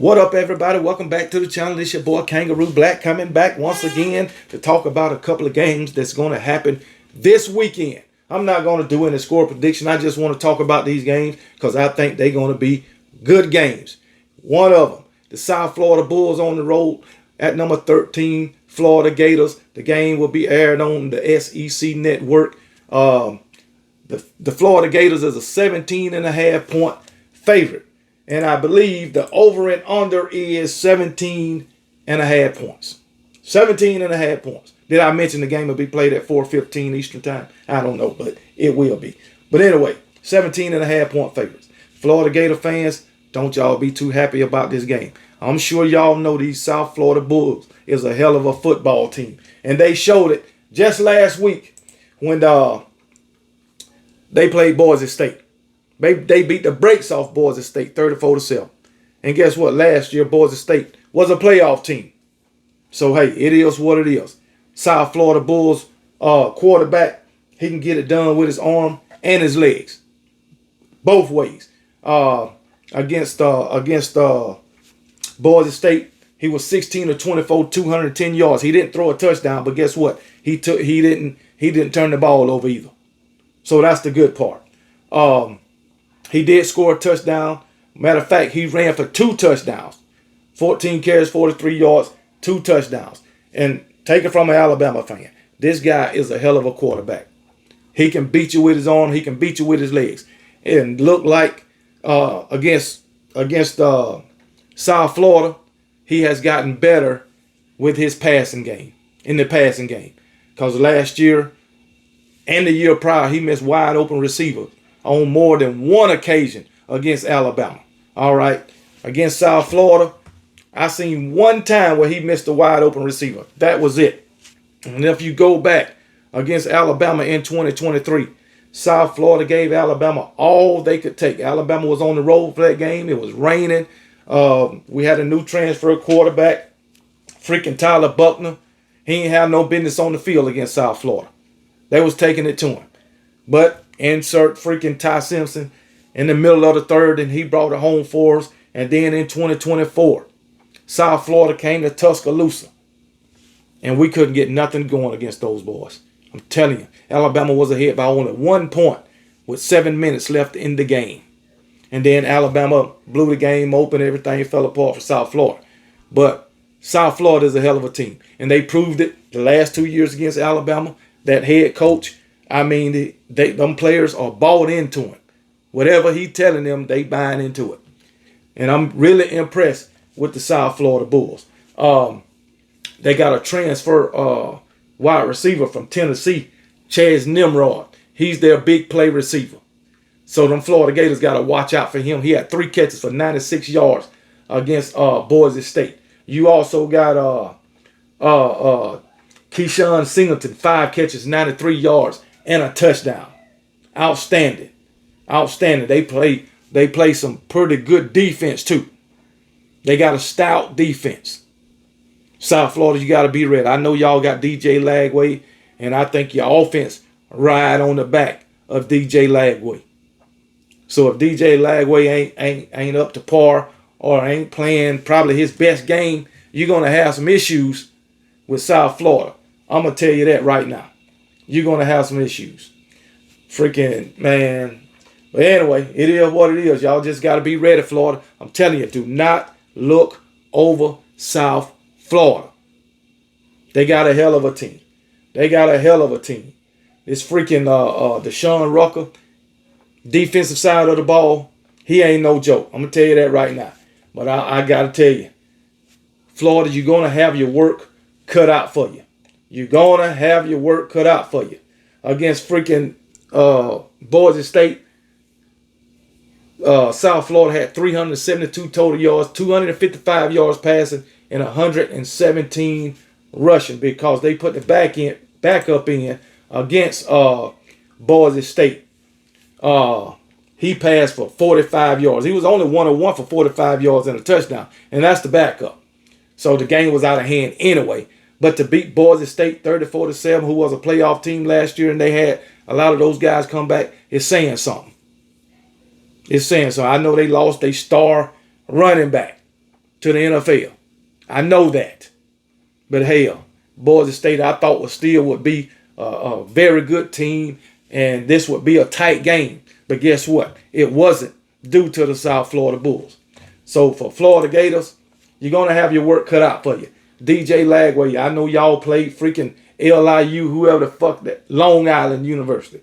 What up, everybody? Welcome back to the channel. It's your boy Kangaroo Black coming back once again to talk about a couple of games that's going to happen this weekend. I'm not going to do any score prediction. I just want to talk about these games because I think they're going to be good games. One of them, the South Florida Bulls on the road at number 13, Florida Gators. The game will be aired on the SEC network. The Florida Gators is a 17.5 point favorite. And I believe the over and under is 17.5 points. 17.5 points. Did I mention the game will be played at 4:15 Eastern time? I don't know, but it will be. But anyway, 17.5 point favorites. Florida Gator fans, don't y'all be too happy about this game. I'm sure y'all know these South Florida Bulls is a hell of a football team. And they showed it just last week when they played Boise State. They beat the brakes off Boise State 34-7. And guess what? Last year, Boise State was a playoff team. So, hey, it is what it is. South Florida Bulls quarterback, he can get it done with his arm and his legs. Both ways. Against Boise State, he was 16 of 24, 210 yards. He didn't throw a touchdown, but guess what? He didn't turn the ball over either. So that's the good part. He did score a touchdown. Matter of fact, he ran for 2 touchdowns. 14 carries, 43 yards, 2 touchdowns. And take it from an Alabama fan. This guy is a hell of a quarterback. He can beat you with his arm. He can beat you with his legs. And look like against South Florida, he has gotten better with his passing game, in the passing game. Because last year and the year prior, he missed wide open receivers on more than one occasion against Alabama. All right. Against South Florida, I seen one time where he missed a wide open receiver. That was it. And if you go back against Alabama in 2023, South Florida gave Alabama all they could take. Alabama was on the road for that game. It was raining. We had a new transfer quarterback, freaking Tyler Buckner. He ain't have no business on the field against South Florida. They was taking it to him. But insert freaking Ty Simpson in the middle of the third, and he brought it home for us. And then in 2024, South Florida came to Tuscaloosa, and we couldn't get nothing going against those boys. I'm telling you, Alabama was ahead by only 1 point with 7 minutes left in the game. And then Alabama blew the game open. Everything fell apart for South Florida. But South Florida is a hell of a team, and they proved it the last 2 years against Alabama. That head coach, I mean, them players are bought into him. Whatever he telling them, they buying into it. And I'm really impressed with the South Florida Bulls. They got a transfer wide receiver from Tennessee, Chaz Nimrod. He's their big play receiver. So them Florida Gators got to watch out for him. He had 3 catches for 96 yards against Boise State. You also got Keyshawn Singleton, 5 catches, 93 yards, and a touchdown. Outstanding. Outstanding. They play some pretty good defense, too. They got a stout defense. South Florida, you got to be ready. I know y'all got DJ Lagway, and I think your offense ride on the back of DJ Lagway. So if DJ Lagway ain't up to par or ain't playing probably his best game, you're going to have some issues with South Florida. I'm going to tell you that right now. You're going to have some issues. Freaking, man. But anyway, it is what it is. Y'all just got to be ready, Florida. I'm telling you, do not look over South Florida. They got a hell of a team. They got a hell of a team. This freaking Deshaun Rucker, defensive side of the ball, he ain't no joke. I'm going to tell you that right now. But I got to tell you, Florida, you're going to have your work cut out for you. You're going to have your work cut out for you. Against freaking Boise State, South Florida had 372 total yards, 255 yards passing, and 117 rushing because they put the backup in against Boise State. He passed for 45 yards. He was only 1-1 for 45 yards and a touchdown, and that's the backup. So the game was out of hand anyway. But to beat Boise State 34-7, who was a playoff team last year, and they had a lot of those guys come back, is saying something. It's saying something. I know they lost their star running back. to the NFL. I know that. But hell, Boise State I thought would be a very good team, and this would be a tight game. But guess what? It wasn't, due to the South Florida Bulls. So for Florida Gators, you're going to have your work cut out for you. DJ Lagway, I know y'all played freaking LIU, whoever the fuck that, Long Island University.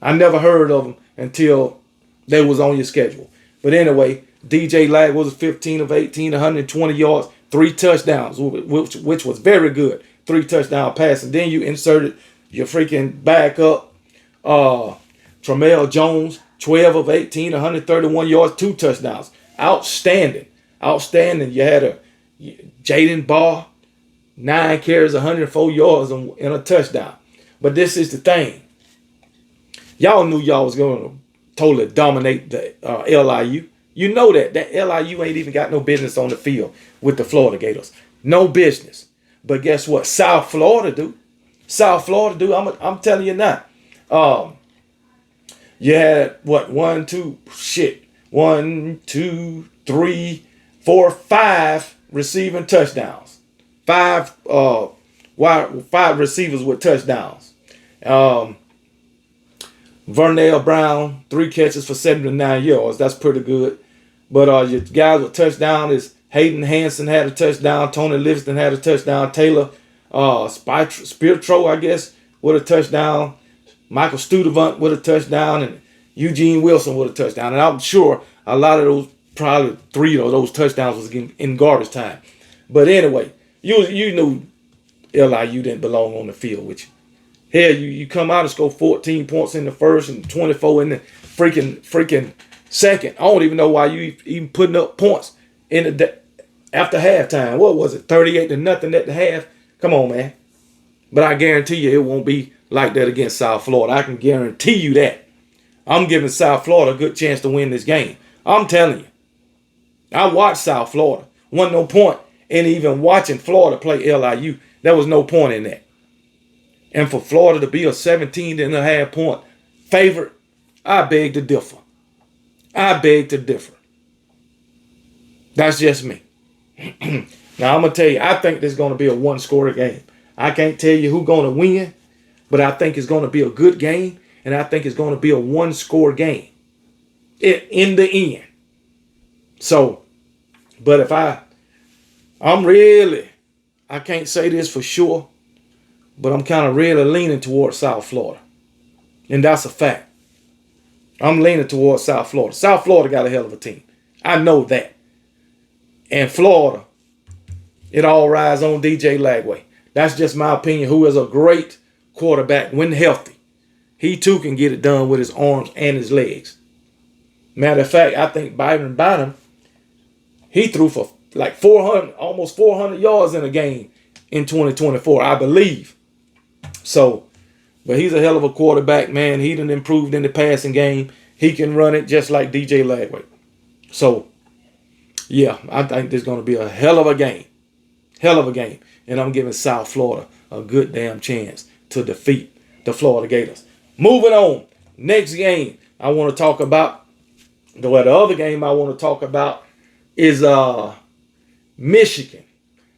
I never heard of them until they was on your schedule. But anyway, DJ Lag was 15 of 18, 120 yards, 3 touchdowns, which was very good. 3 touchdown passes. Then you inserted your freaking backup, Tramel Jones, 12 of 18, 131 yards, 2 touchdowns. Outstanding. Outstanding. You had a Jaden Barr, 9 carries, 104 yards and a touchdown. But this is the thing. Y'all knew y'all was going to totally dominate the LIU. You know that. That LIU ain't even got no business on the field with the Florida Gators. No business. But guess what? South Florida do. South Florida do. I'm telling you now. You had what? 1, 2, 3, 4, 5 receiving touchdowns. 5 receivers with touchdowns. Vernell Brown, 3 catches for 79 yards. That's pretty good. But your guys with touchdown is Hayden Hansen had a touchdown. Tony Livingston had a touchdown. Taylor Spirtro, I guess, with a touchdown. Michael Studevant with a touchdown. And Eugene Wilson with a touchdown. And I'm sure a lot of those, probably 3 of those touchdowns was in garbage time. But anyway, you knew LIU didn't belong on the field with you. Hell, you come out and score 14 points in the first and 24 in the freaking second. I don't even know why you even putting up points in the after halftime. What was it? 38-0 at the half. Come on, man. But I guarantee you it won't be like that against South Florida. I can guarantee you that. I'm giving South Florida a good chance to win this game. I'm telling you. I watched South Florida. Wasn't no point in even watching Florida play LIU. There was no point in that. And for Florida to be a 17.5 point favorite, I beg to differ. I beg to differ. That's just me. Now, I'm going to tell you, I think this is going to be a 1-score game. I can't tell you who's going to win, but I think it's going to be a good game, and I think it's going to be a 1-score game in the end. So, but if I can't say this for sure, but I'm kind of really leaning towards South Florida. And that's a fact. I'm leaning towards South Florida. South Florida got a hell of a team. I know that. And Florida, it all rides on DJ Lagway. That's just my opinion, who is a great quarterback when healthy. He too can get it done with his arms and his legs. Matter of fact, I think Byron Bynum, he threw for like 400, almost 400 yards in a game in 2024, I believe. So, but he's a hell of a quarterback, man. He done improved in the passing game. He can run it just like DJ Lagway. So, yeah, I think this is going to be a hell of a game. Hell of a game. And I'm giving South Florida a good damn chance to defeat the Florida Gators. Moving on. Next game I want to talk about, the other game I want to talk about is Michigan.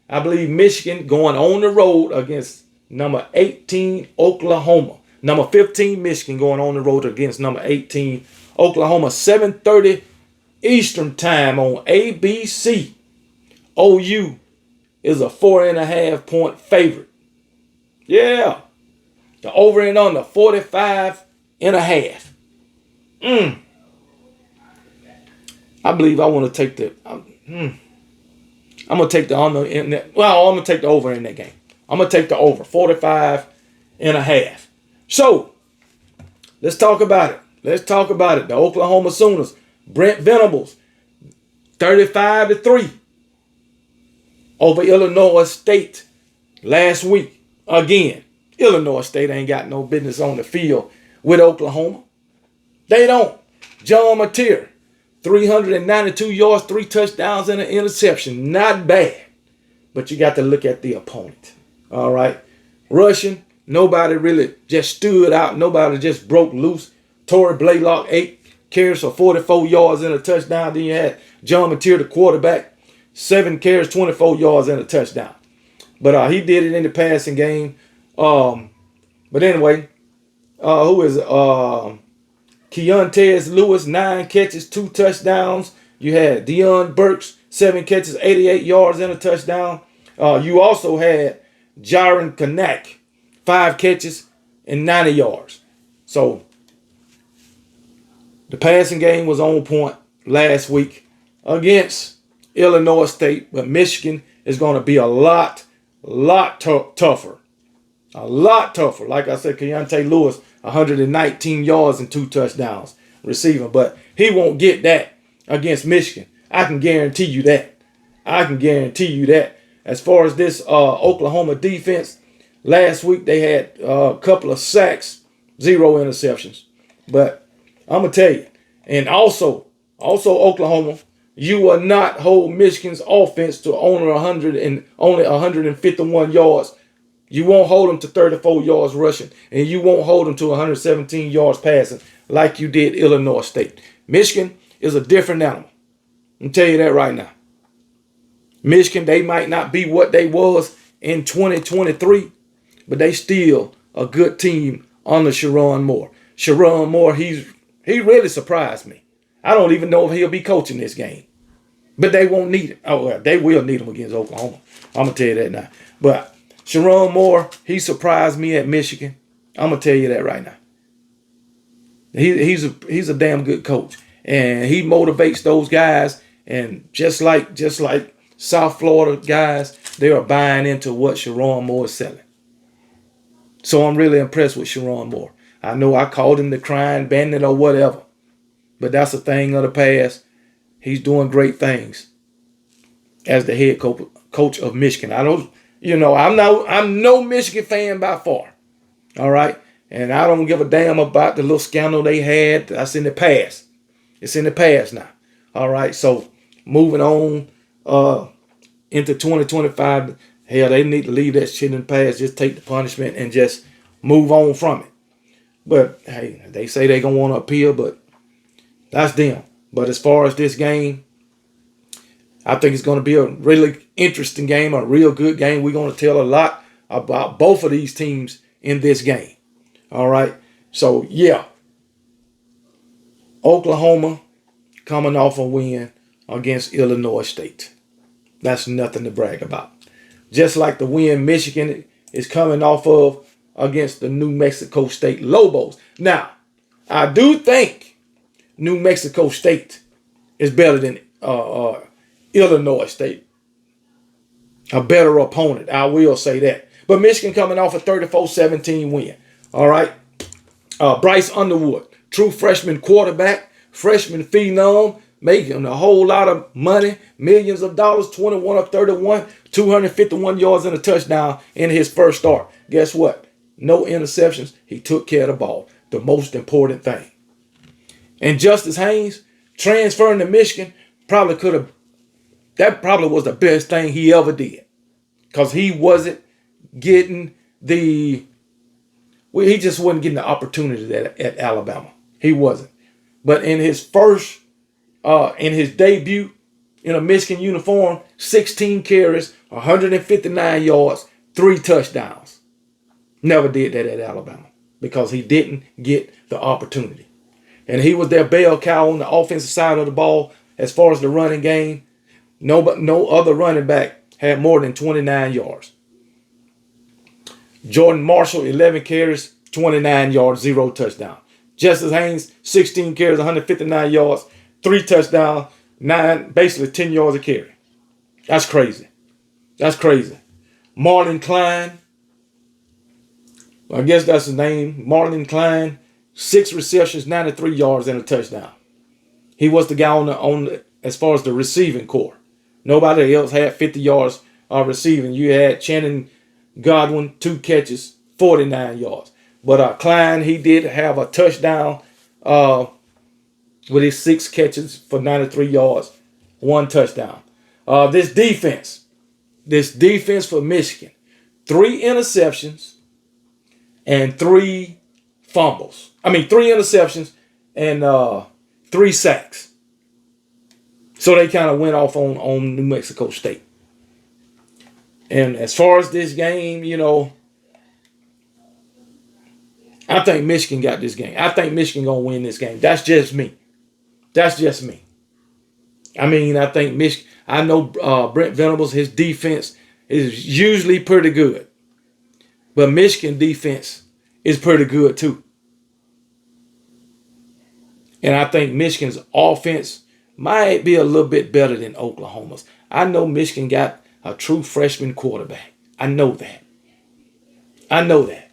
I believe Michigan going on the road against number 18 Oklahoma. Number 15 Michigan going on the road against number 18 Oklahoma. 7:30 Eastern time on ABC. OU is a 4.5 point favorite. Yeah. The over and under 45.5. I believe I want to take the I'm gonna take the under in that. Well, I'm gonna take the over in that game. I'm gonna take the over 45.5. So let's talk about it. The Oklahoma Sooners, Brent Venables, 35-3 over Illinois State last week. Again, Illinois State ain't got no business on the field with Oklahoma. They don't. John Mateer, 392 yards, 3 touchdowns, and an interception. Not bad. But you got to look at the opponent. All right. Rushing, nobody really just stood out. Nobody just broke loose. Torrey Blaylock, 8 carries for 44 yards and a touchdown. Then you had John Mateer, the quarterback, 7 carries, 24 yards, and a touchdown. But he did it in the passing game. But anyway, who is it? Keontez Lewis, 9 catches, 2 touchdowns. You had Deion Burks, 7 catches, 88 yards, and a touchdown. You also had Jaron Kanak, 5 catches and 90 yards. So the passing game was on point last week against Illinois State, but Michigan is going to be a lot tougher. A lot tougher. Like I said, Keontae Lewis, 119 yards and 2 touchdowns receiving. But he won't get that against Michigan. I can guarantee you that. I can guarantee you that. As far as this Oklahoma defense, last week they had a couple of sacks, 0 interceptions. But I'm going to tell you, and also Oklahoma, you will not hold Michigan's offense to only 151 yards. You won't hold them to 34 yards rushing, and you won't hold them to 117 yards passing like you did Illinois State. Michigan is a different animal. I'm tell you that right now. Michigan, they might not be what they was in 2023, but they still a good team under Sharon Moore. Sharon Moore, he really surprised me. I don't even know if he'll be coaching this game. But they won't need it. Oh, well, they will need him against Oklahoma. I'm going to tell you that now. But Sharon Moore, he surprised me at Michigan. I'm going to tell you that right now. He's a damn good coach. And he motivates those guys. And just like South Florida guys, they are buying into what Sharon Moore is selling. So I'm really impressed with Sharon Moore. I know I called him the crying bandit or whatever. But that's a thing of the past. He's doing great things as the head coach of Michigan. I'm no Michigan fan by far. All right. And I don't give a damn about the little scandal they had. That's in the past. It's in the past now. All right. So moving on into 2025, hell, they need to leave that shit in the past. Just take the punishment and just move on from it. But hey, they say they're gonna want to appeal, but that's them. But as far as this game, I think it's going to be a really interesting game, a real good game. We're going to tell a lot about both of these teams in this game. All right. So, yeah. Oklahoma coming off a win against Illinois State. That's nothing to brag about. Just like the win Michigan is coming off of against the New Mexico State Lobos. Now, I do think New Mexico State is better than Illinois State. A better opponent, I will say that. But Michigan coming off a 34-17 win. All right. Bryce Underwood, true freshman quarterback, freshman phenom, making a whole lot of money, millions of dollars, 21 of 31, 251 yards and a touchdown in his first start. Guess what? No interceptions. He took care of the ball. The most important thing. And Justice Haynes, transferring to Michigan, that probably was the best thing he ever did. Because he wasn't getting he just wasn't getting the opportunity at Alabama. He wasn't. But in his debut in a Michigan uniform, 16 carries, 159 yards, 3 touchdowns. Never did that at Alabama because he didn't get the opportunity. And he was their bell cow on the offensive side of the ball as far as the running game. No other running back had more than 29 yards. Jordan Marshall, 11 carries, 29 yards, 0 touchdown. Justice Haynes, 16 carries, 159 yards, 3 touchdowns, basically 10 yards a carry. That's crazy. That's crazy. Marlon Klein, I guess that's his name. Marlon Klein, 6 receptions, 93 yards, and a touchdown. He was the guy on as far as the receiving core. Nobody else had 50 yards receiving. You had Channing Godwin, 2 catches, 49 yards. But Klein, he did have a touchdown with his 6 catches for 93 yards, 1 touchdown. This defense for Michigan, 3 interceptions and 3 fumbles. 3 interceptions and 3 sacks. So they kind of went off on New Mexico State. And as far as this game, I think Michigan got this game. I think Michigan going to win this game. That's just me. That's just me. I mean, I think Michigan. I know Brent Venables, his defense is usually pretty good. But Michigan defense is pretty good too. And I think Michigan's offense might be a little bit better than Oklahoma's. I know Michigan got a true freshman quarterback. I know that. I know that.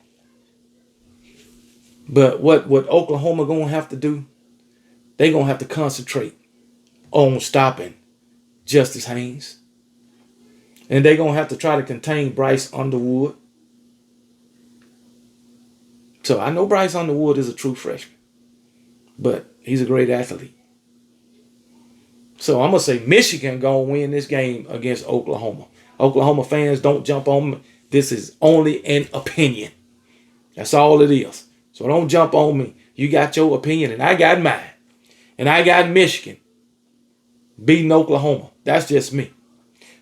But what Oklahoma going to have to do, they're going to have to concentrate on stopping Justice Haynes. And they're going to have to try to contain Bryce Underwood. So I know Bryce Underwood is a true freshman. But he's a great athlete. So I'm going to say Michigan going to win this game against Oklahoma. Oklahoma fans, don't jump on me. This is only an opinion. That's all it is. So don't jump on me. You got your opinion and I got mine. And I got Michigan beating Oklahoma. That's just me.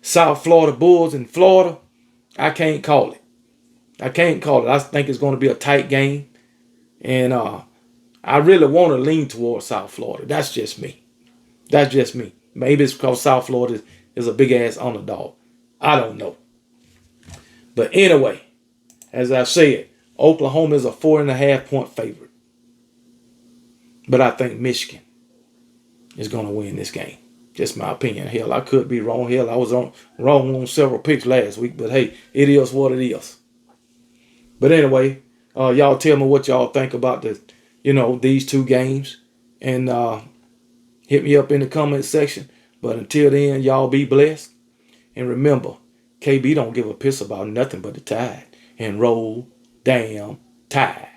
South Florida Bulls in Florida, I can't call it. I can't call it. I think it's going to be a tight game. And I really want to lean towards South Florida. That's just me. That's just me. Maybe it's because South Florida is a big-ass underdog. I don't know. But anyway, as I said, Oklahoma is a 4.5-point favorite. But I think Michigan is going to win this game. Just my opinion. Hell, I could be wrong. Hell, I was wrong on several picks last week. But hey, it is what it is. But anyway, y'all tell me what y'all think about these two games. And hit me up in the comment section. But until then, y'all be blessed. And remember, KB don't give a piss about nothing but the Tide. And roll damn Tide.